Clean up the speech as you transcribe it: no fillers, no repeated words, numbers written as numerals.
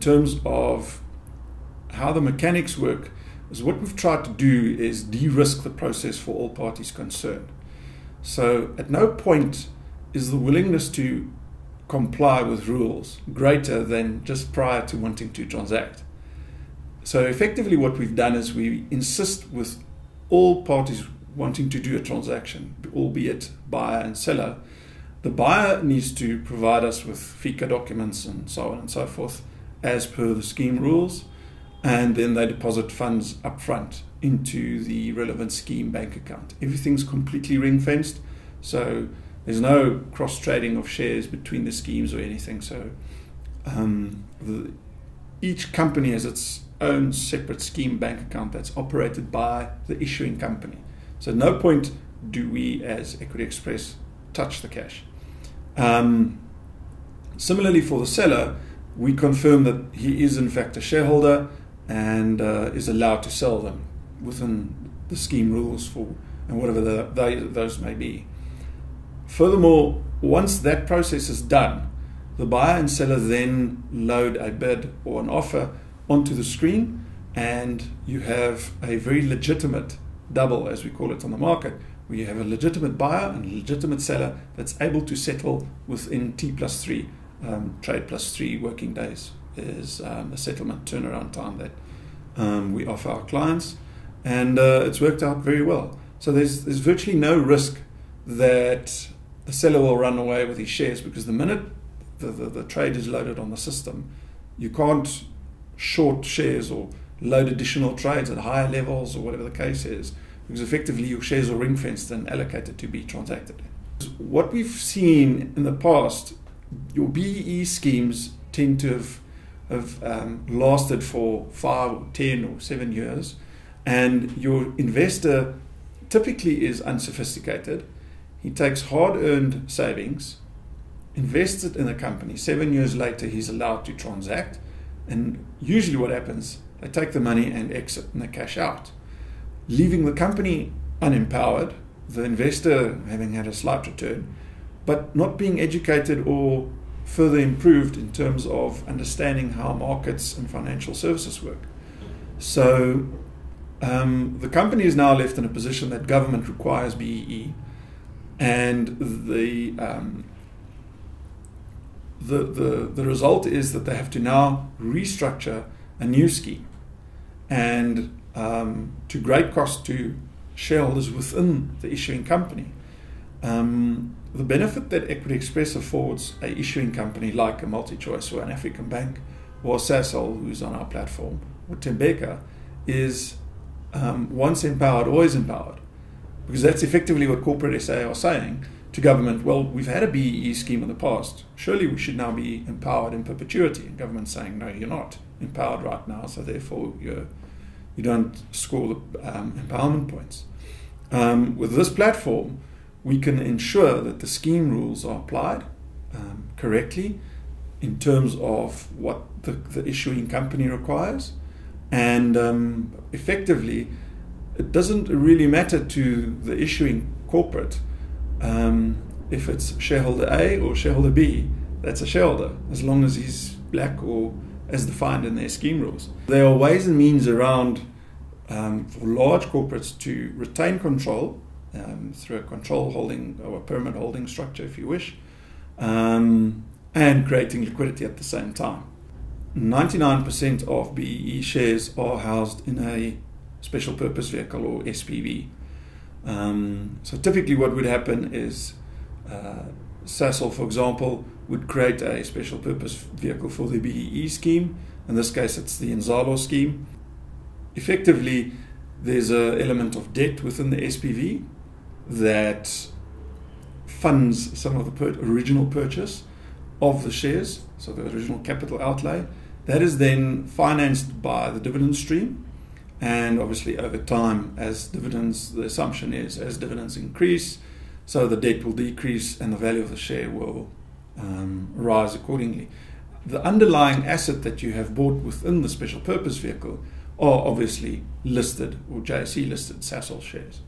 terms of how the mechanics work is what we've tried to do is de-risk the process for all parties concerned. So at no point is the willingness to comply with rules greater than just prior to wanting to transact. So effectively what we've done is we insist with all parties wanting to do a transaction, albeit buyer and seller, the buyer needs to provide us with FICA documents and so on and so forth as per the scheme rules, and then they deposit funds up front into the relevant scheme bank account. Everything's completely ring-fenced, so there's no cross-trading of shares between the schemes or anything. So each company has its own separate scheme bank account that's operated by the issuing company. So at no point do we as Equity Express touch the cash. Similarly for the seller, we confirm that he is in fact a shareholder and is allowed to sell them within the scheme rules for and whatever those may be. Furthermore, once that process is done, the buyer and seller then load a bid or an offer onto the screen, and you have a very legitimate double, as we call it on the market, where you have a legitimate buyer and a legitimate seller that's able to settle within T+3, trade plus 3 working days is the settlement turnaround time that we offer our clients, and it's worked out very well. So there's virtually no risk that the seller will run away with his shares, because the minute the trade is loaded on the system, you can't short shares or load additional trades at higher levels or whatever the case is, because effectively your shares are ring-fenced and allocated to be transacted. What we've seen in the past, your BEE schemes tend to have lasted for 5, 10 or 7 years, and your investor typically is unsophisticated. He takes hard-earned savings, invests it in a company. 7 years later, he's allowed to transact, and usually what happens, they take the money and exit and they cash out, leaving the company unempowered, the investor having had a slight return, but not being educated or further improved in terms of understanding how markets and financial services work. So the company is now left in a position that government requires BEE, and the result is that they have to now restructure a new scheme, and to great cost to shareholders within the issuing company. The benefit that Equity Express affords a issuing company like a MultiChoice or an African Bank or Sasol, who's on our platform, or Tembeka, is once empowered, always empowered. Because that's effectively what corporate SA are saying to government. Well, we've had a BEE scheme in the past. Surely we should now be empowered in perpetuity. And government's saying, no, you're not empowered right now, so therefore you don't score the empowerment points. With this platform, we can ensure that the scheme rules are applied correctly in terms of what the issuing company requires, and effectively it doesn't really matter to the issuing corporate if it's shareholder A or shareholder B. That's a shareholder, as long as he's black or as defined in their scheme rules. There are ways and means around for large corporates to retain control through a control holding or a permanent holding structure, if you wish, and creating liquidity at the same time. 99% of BEE shares are housed in a special purpose vehicle or SPV. So typically what would happen is Sasol, for example, would create a special purpose vehicle for the BEE scheme. In this case, it's the Inzalo scheme. Effectively, there's an element of debt within the SPV that funds some of the original purchase of the shares, so the original capital outlay. That is then financed by the dividend stream, and obviously over time, as dividends, the assumption is as dividends increase, so the debt will decrease and the value of the share will rise accordingly. The underlying asset that you have bought within the special purpose vehicle are obviously listed or JSE listed Sasol shares.